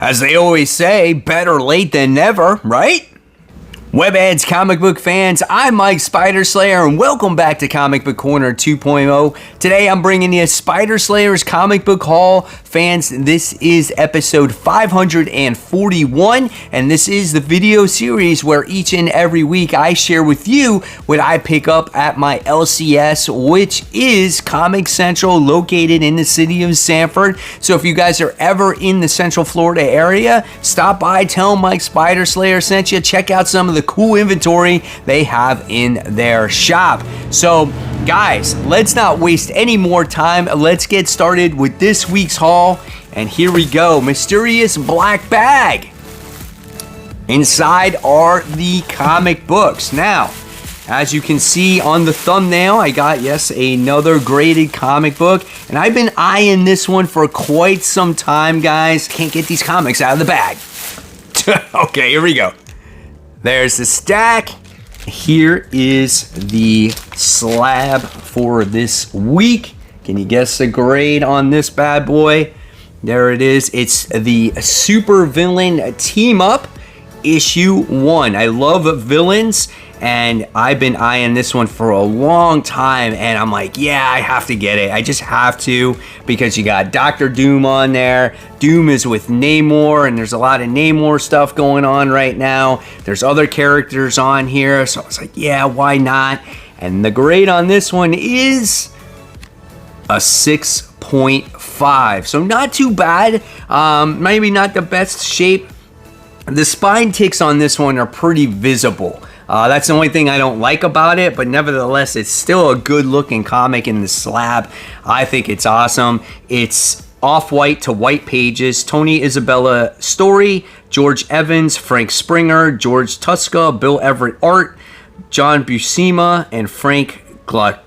As they always say, better late than never, right? Webheads, comic book fans, I'm Mike Spider Slayer, and welcome back to Comic Book Corner 2.0. Today I'm bringing you Spider Slayer's Comic Book Haul. Fans, this is episode 541, and this is the video series where each and every week I share with you what I pick up at my LCS, which is Comic Central, located in the city of Sanford. So if you guys are ever in the Central Florida area, stop by, tell them Mike Spider Slayer sent you, check out some of the cool inventory they have in their shop. So guys, let's not waste any more time. Let's get started with this week's haul. And here we go. Mysterious black bag. Inside are the comic books. Now, as you can see on the thumbnail, I got, yes, another graded comic book. And I've been eyeing this one for quite some time, guys. Can't get these comics out of the bag. Okay, here we go. There's the stack. Here is the slab for this week. Can you guess the grade on this bad boy? There it is. It's the Super Villain Team Up issue 1. I love villains, and I've been eyeing this one for a long time, and I'm like, yeah, I have to get it. I just have to, because you got Dr. Doom on there. Doom is with Namor, and there's a lot of Namor stuff going on right now. There's other characters on here, so I was like, yeah, why not? And the grade on this one is a 6.5, so not too bad. Maybe not the best shape. The spine ticks on this one are pretty visible. That's the only thing I don't like about it, but nevertheless, it's still a good looking comic in the slab. I think it's awesome. It's off-white to white pages. Tony Isabella story, George Evans, Frank Springer, George Tuska, Bill Everett art, John Buscema, and Frank Gluck.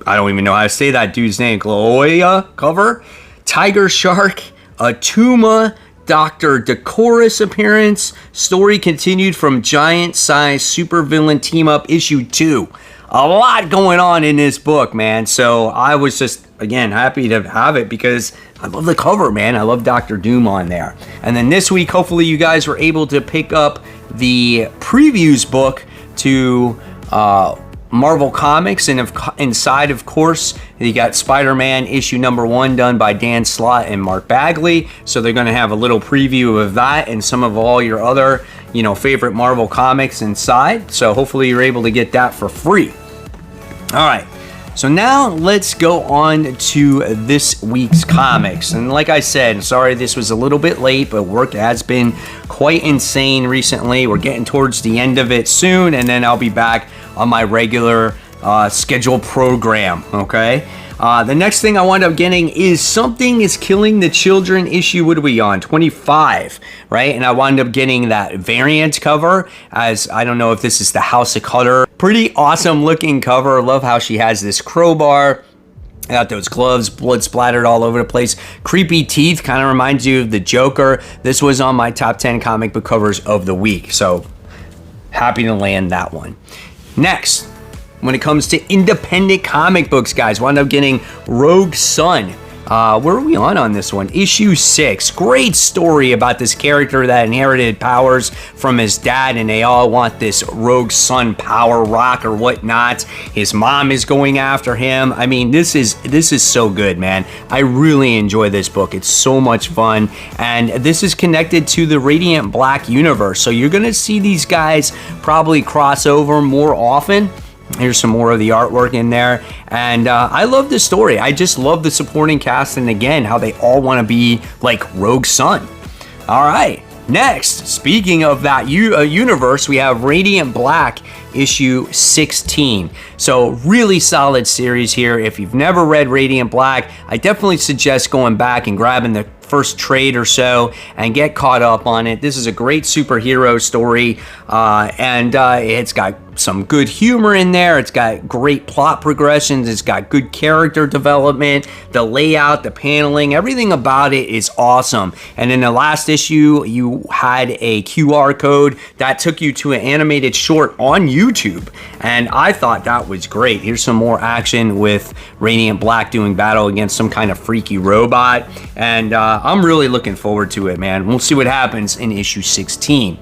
I don't even know how to say that dude's name. Gloria cover. Tiger Shark, Atuma, Dr. Decorus appearance. Story continued from Giant Size Super Villain Team Up issue 2. A lot going on in this book, man. So I was just, again, happy to have it because I love the cover, man. I love Dr. Doom on there. And then this week, hopefully you guys were able to pick up the previews book to Marvel Comics, and inside, of course, you got Spider-Man issue number 1 done by Dan Slott and Mark Bagley. So they're going to have a little preview of that and some of all your other, favorite Marvel comics inside. So hopefully you're able to get that for free. All right. So now let's go on to this week's comics. And like I said, sorry this was a little bit late, but work has been quite insane recently. We're getting towards the end of it soon, and then I'll be back on my regular scheduled program, okay? The next thing I wound up getting is Something is Killing the Children issue, what are we on? 25, right? And I wound up getting that variant cover, as I don't know if this is the House of Cutter. Pretty awesome looking cover. Love how she has this crowbar. Got those gloves, blood splattered all over the place. Creepy teeth, kind of reminds you of the Joker. This was on my top 10 comic book covers of the week, so happy to land that one. Next, when it comes to independent comic books, guys, wound up getting Rogue Sun. Where are we on this one? Issue 6. Great story about this character that inherited powers from his dad, and they all want this Rogue Sun power rock or whatnot. His mom is going after him. I mean, this is so good, man. I really enjoy this book. It's so much fun, and this is connected to the Radiant Black universe, so you're gonna see these guys probably cross over more often. Here's some more of the artwork in there, and I love this story. I just love the supporting cast, and again, how they all want to be like Rogue Sun. All right, next, speaking of that universe, we have Radiant Black issue 16. So really solid series here. If you've never read Radiant Black, I definitely suggest going back and grabbing the first trade or so and get caught up on it. This is a great superhero story, and it's got some good humor in there. It's got great plot progressions. It's got good character development. The layout, the paneling, everything about it is awesome. And in the last issue, you had a QR code that took you to an animated short on YouTube. And I thought that was great. Here's some more action with Radiant Black doing battle against some kind of freaky robot. And I'm really looking forward to it, man. We'll see what happens in issue 16.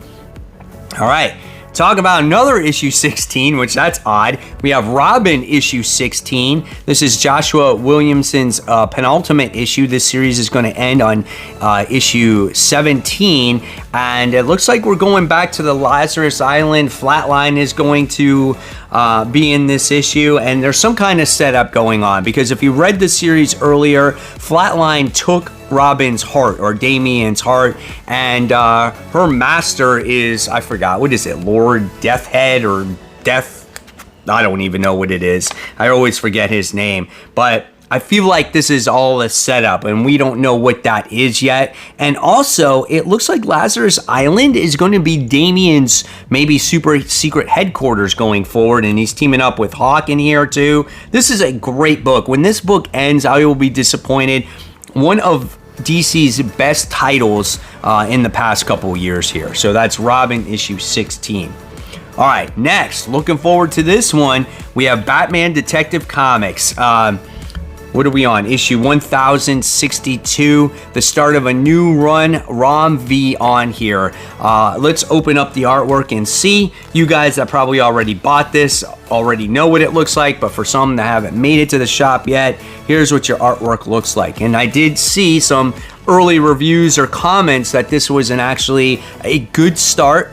All right. Talk about another issue 16, which that's odd. We have Robin issue 16. This is Joshua Williamson's penultimate issue. This series is going to end on issue 17. And it looks like we're going back to the Lazarus Island. Flatline is going to be in this issue. And there's some kind of setup going on. Because if you read the series earlier, Flatline took Robin's heart, or Damien's heart, and her master is, I forgot, what is it, Lord Deathhead or Death, I don't even know what it is. I always forget his name, but I feel like this is all a setup and we don't know what that is yet. And also, it looks like Lazarus Island is going to be Damien's maybe super secret headquarters going forward, and he's teaming up with Hawk in here too. This is a great book. When this book ends, I will be disappointed. One of DC's best titles in the past couple years here. So that's Robin issue 16. All right, next, looking forward to this one. We have Batman Detective Comics. What are we on? Issue 1062, the start of a new run, Rom V on here. Let's open up the artwork and see. You guys that probably already bought this already know what it looks like, but for some that haven't made it to the shop yet, here's what your artwork looks like. And I did see some early reviews or comments that this was actually a good start,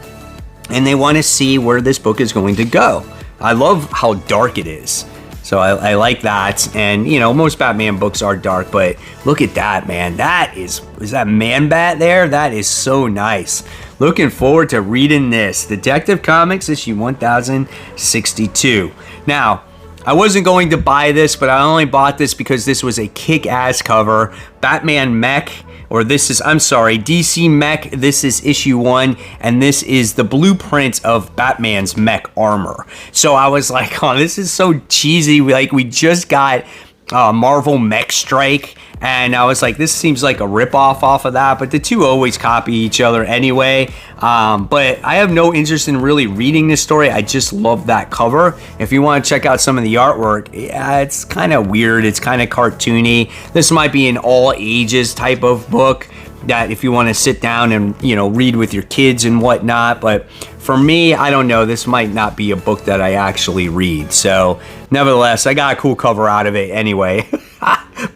and they want to see where this book is going to go. I love how dark it is. So I like that. And, you know, most Batman books are dark, but look at that, man. That is that Man-Bat there? That is so nice. Looking forward to reading this. Detective Comics, issue 1062. Now, I wasn't going to buy this, but I only bought this because this was a kick-ass cover. Batman Mech. Or this is, I'm sorry, DC Mech. This is issue 1, and this is the blueprint of Batman's mech armor. So I was like, oh, this is so cheesy. We just got Marvel Mech Strike, and I was like, this seems like a ripoff off of that, but the two always copy each other anyway. But I have no interest in really reading this story. I just love that cover. If you want to check out some of the artwork, yeah, it's kind of weird. It's kind of cartoony. This might be an all ages type of book that if you want to sit down and, you know, read with your kids and whatnot. But for me, I don't know. This might not be a book that I actually read. So nevertheless, I got a cool cover out of it anyway.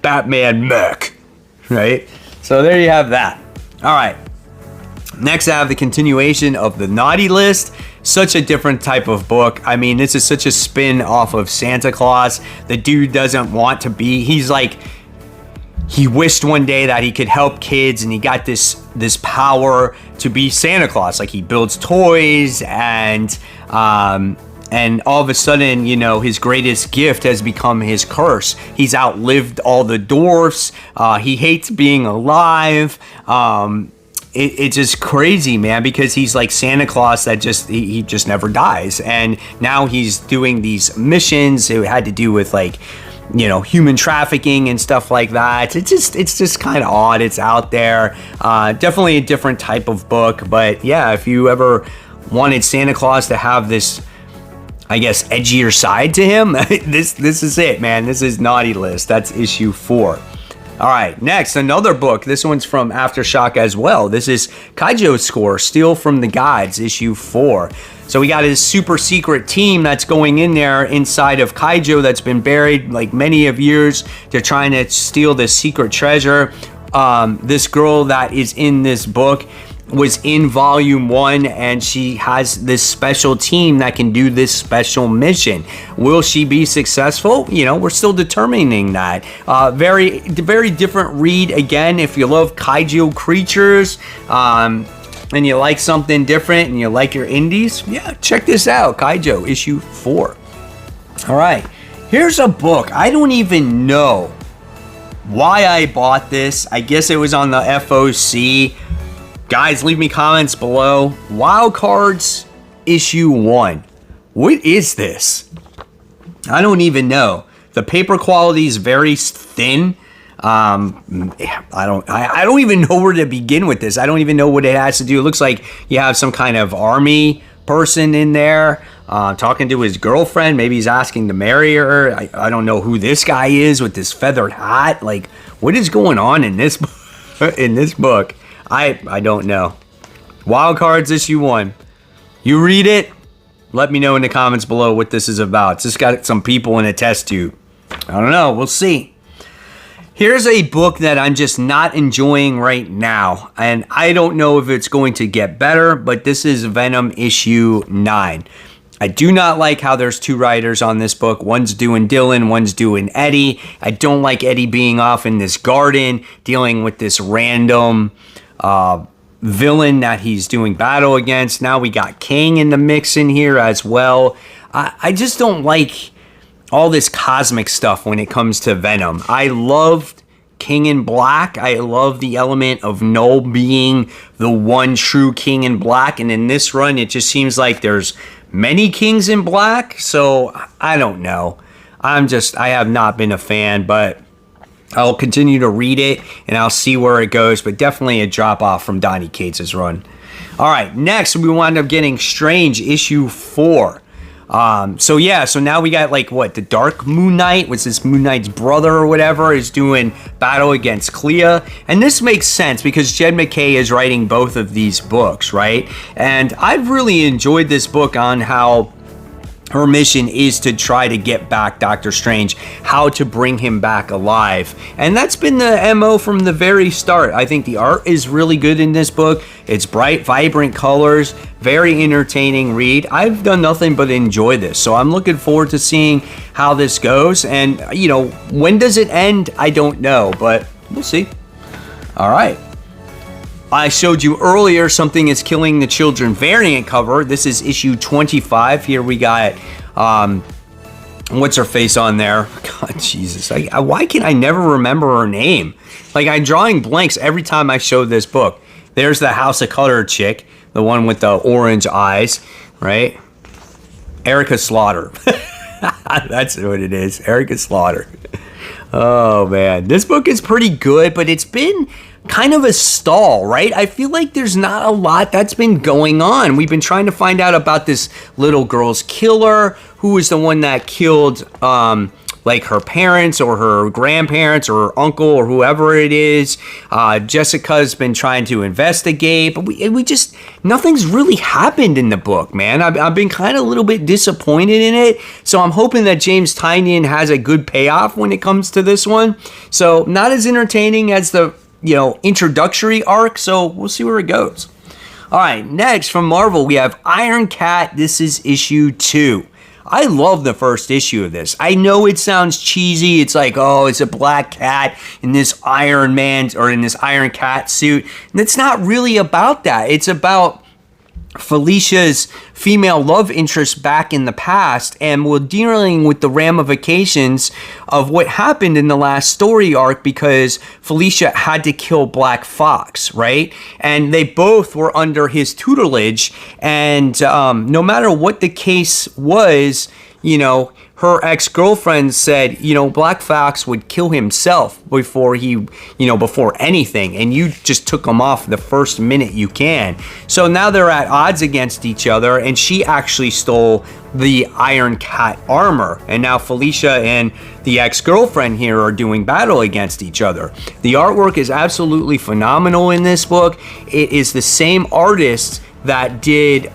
Batman Mech, right? So there you have that. All right. Next, I have the continuation of the Naughty List. Such a different type of book. I mean, this is such a spin off of Santa Claus. The dude doesn't want to be. He's like, he wished one day that he could help kids, and he got this power to be Santa Claus. Like, he builds toys, and all of a sudden, you know, his greatest gift has become his curse. He's outlived all the dwarfs. He hates being alive. It's just crazy, man, because he's like Santa Claus that he just never dies. And now he's doing these missions. It had to do with, like, you know, human trafficking and stuff like that. It's just kind of odd. It's out there. Definitely a different type of book. But yeah, if you ever wanted Santa Claus to have this, I guess, edgier side to him, this is it, man. This is Naughty List. That's issue 4. All right, next, another book. This one's from Aftershock as well. This is Kaijo's Score, Steal from the Gods, issue 4. So we got his super secret team that's going in there inside of Kaijo that's been buried like many of years. They're trying to steal this secret treasure. This girl that is in this book was in volume 1, and she has this special team that can do this special mission. Will she be successful? You know, we're still determining that. Very, very different read. Again, if you love kaiju creatures, and you like something different, and you like your indies, yeah, check this out. Kaijo, issue 4. All right, here's a book. I don't even know why I bought this. I guess it was on the FOC. Guys, leave me comments below. Wild Cards, issue 1. What is this? I don't even know. The paper quality is very thin. I don't even know where to begin with this. I don't even know what it has to do. It looks like you have some kind of army person in there talking to his girlfriend. Maybe he's asking to marry her. I don't know who this guy is with this feathered hat. Like, what is going on in this in this book? I don't know. Wild Cards issue 1. You read it. Let me know in the comments below what this is about. It's just got some people in a test tube. I don't know. We'll see. Here's a book that I'm just not enjoying right now, and I don't know if it's going to get better, but this is Venom issue 9. I do not like how there's 2 writers on this book. One's doing Dylan, one's doing Eddie. I don't like Eddie being off in this garden, dealing with this random villain that he's doing battle against. Now we got King in the mix in here as well. I just don't like all this cosmic stuff when it comes to Venom. I loved King in Black. I love the element of Null being the one true King in Black. And in this run, it just seems like there's many Kings in Black. So I don't know. I have not been a fan, but I'll continue to read it and I'll see where it goes. But definitely a drop off from Donny Cates' run. All right, next we wind up getting Strange issue 4. So now we got the Dark Moon Knight, which is Moon Knight's brother or whatever, is doing battle against Clea. And this makes sense because Jed MacKay is writing both of these books, right? And I've really enjoyed this book on how her mission is to try to get back Doctor Strange, how to bring him back alive. And that's been the MO from the very start. I think the art is really good in this book. It's bright, vibrant colors, very entertaining read. I've done nothing but enjoy this. So I'm looking forward to seeing how this goes. And, when does it end? I don't know, but we'll see. All right. I showed you earlier Something is Killing the Children variant cover. This is issue 25. Here we got, what's her face on there? God, Jesus. Why can I never remember her name? I'm drawing blanks every time I show this book. There's the House of Color chick, the one with the orange eyes, right? Erica Slaughter. That's what it is, Erica Slaughter. Oh, man. This book is pretty good, but it's been kind of a stall, right? I feel like there's not a lot that's been going on. We've been trying to find out about this little girl's killer, who is the one that killed her parents or her grandparents or her uncle or whoever it is. Jessica's been trying to investigate, but we just, nothing's really happened in the book, man. I've been kind of a little bit disappointed in it. So I'm hoping that James Tynion has a good payoff when it comes to this one. So not as entertaining as the introductory arc, so we'll see where it goes. All right, next from Marvel, we have Iron Cat. This is issue 2. I love the first issue of this. I know it sounds cheesy. It's like, oh, it's a black cat in this Iron Man or in this Iron Cat suit. And it's not really about that. It's about Felicia's female love interest back in the past, and we're dealing with the ramifications of what happened in the last story arc because Felicia had to kill Black Fox, right? And they both were under his tutelage, and no matter what the case was, her ex-girlfriend said, Black Fox would kill himself before before anything, and you just took him off the first minute you can. So now they're at odds against each other, and she actually stole the Iron Cat armor, and now Felicia and the ex-girlfriend here are doing battle against each other. The artwork is absolutely phenomenal in this book. It is the same artist that did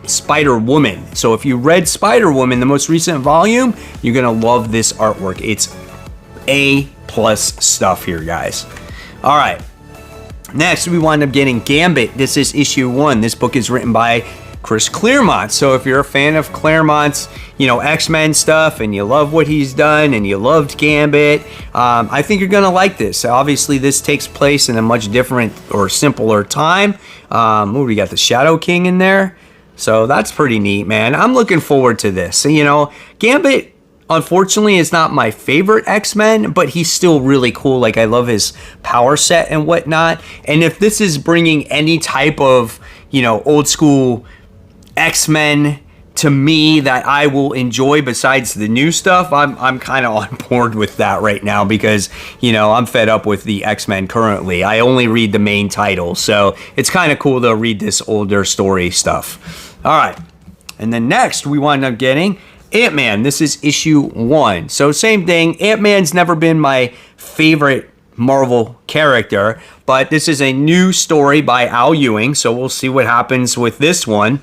Spider-Woman. So if you read Spider-Woman, the most recent volume, you're gonna love this artwork. It's A+ stuff here, guys. All right, next we wind up getting Gambit. This is issue 1. This book is written by Chris Claremont. So if you're a fan of Claremont's, X-Men stuff, and you love what he's done, and you loved Gambit, I think you're gonna like this. Obviously, this takes place in a much different or simpler time. We got the Shadow King in there, so that's pretty neat, man. I'm looking forward to this. Gambit, unfortunately, is not my favorite X-Men, but he's still really cool. I love his power set and whatnot. And if this is bringing any type of, old school X-Men to me that I will enjoy besides the new stuff, I'm kind of on board with that right now because, you know, I'm fed up with the X-Men currently. I only read the main title, so it's kind of cool to read this older story stuff. All right, and then next we wind up getting Ant-Man. This is issue 1. So same thing, Ant-Man's never been my favorite Marvel character, but this is a new story by Al Ewing, so we'll see what happens with this one.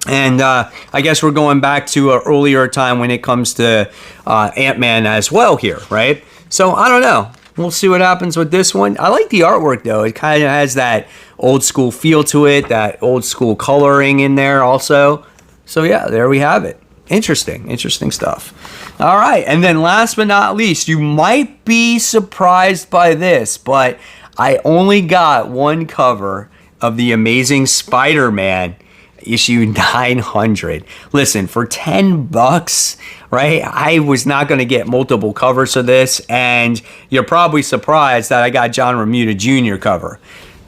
And I guess we're going back to an earlier time when it comes to Ant-Man as well here, right? So I don't know. We'll see what happens with this one. I like the artwork, though. It kind of has that old school feel to it, that old school coloring in there also. So yeah, there we have it. Interesting stuff. All right, and then last but not least, you might be surprised by this, but I only got one cover of The Amazing Spider-Man issue 900. Listen, for $10, right? I was not going to get multiple covers of this, and you're probably surprised that I got John Romita Jr. cover.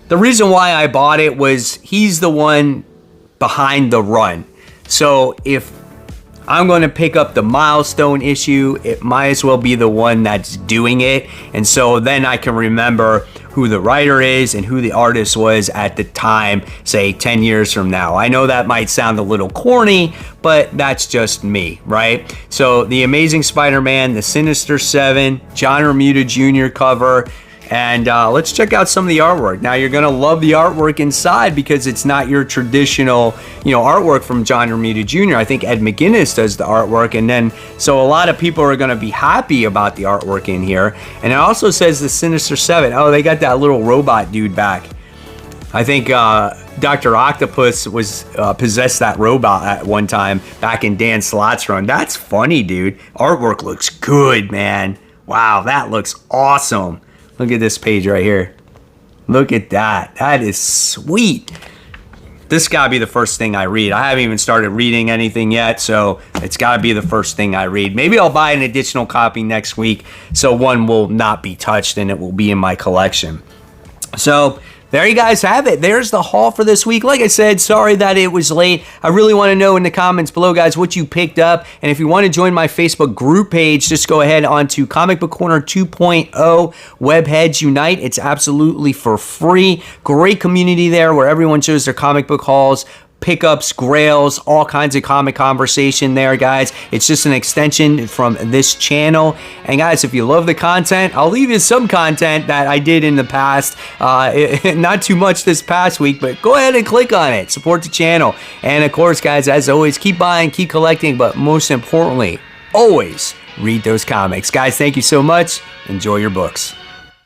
The reason why I bought it was he's the one behind the run. So if I'm going to pick up the milestone issue, it might as well be the one that's doing it. And so then I can remember who the writer is and who the artist was at the time, say 10 years from now. I know that might sound a little corny, but that's just me, right? So The Amazing Spider-Man, The Sinister Seven, John Romita Jr. cover. And let's check out some of the artwork. Now, you're going to love the artwork inside because it's not your traditional, artwork from John Romita Jr. I think Ed McGuinness does the artwork. And then, so a lot of people are going to be happy about the artwork in here. And it also says the Sinister Seven. Oh, they got that little robot dude back. I think Dr. Octopus was possessed that robot at one time back in Dan Slott's run. That's funny, dude. Artwork looks good, man. Wow, that looks awesome. Look at this page right here. Look at that. That is sweet. This gotta be the first thing I read. I haven't even started reading anything yet, so it's gotta be the first thing I read. Maybe I'll buy an additional copy next week so one will not be touched and it will be in my collection. So there you guys have it. There's the haul for this week. Like I said, sorry that it was late. I really want to know in the comments below, guys, what you picked up. And if you want to join my Facebook group page, just go ahead onto Comic Book Corner 2.0 Webheads Unite. It's absolutely for free. Great community there where everyone shows their comic book hauls, pickups, grails, all kinds of comic conversation there, guys. It's just an extension from this channel. And guys, if you love the content, I'll leave you some content that I did in the past. Not too much this past week, but go ahead and click on it. Support the channel. And of course, guys, as always, keep buying, keep collecting, but most importantly, always read those comics. Guys, thank you so much. Enjoy your books.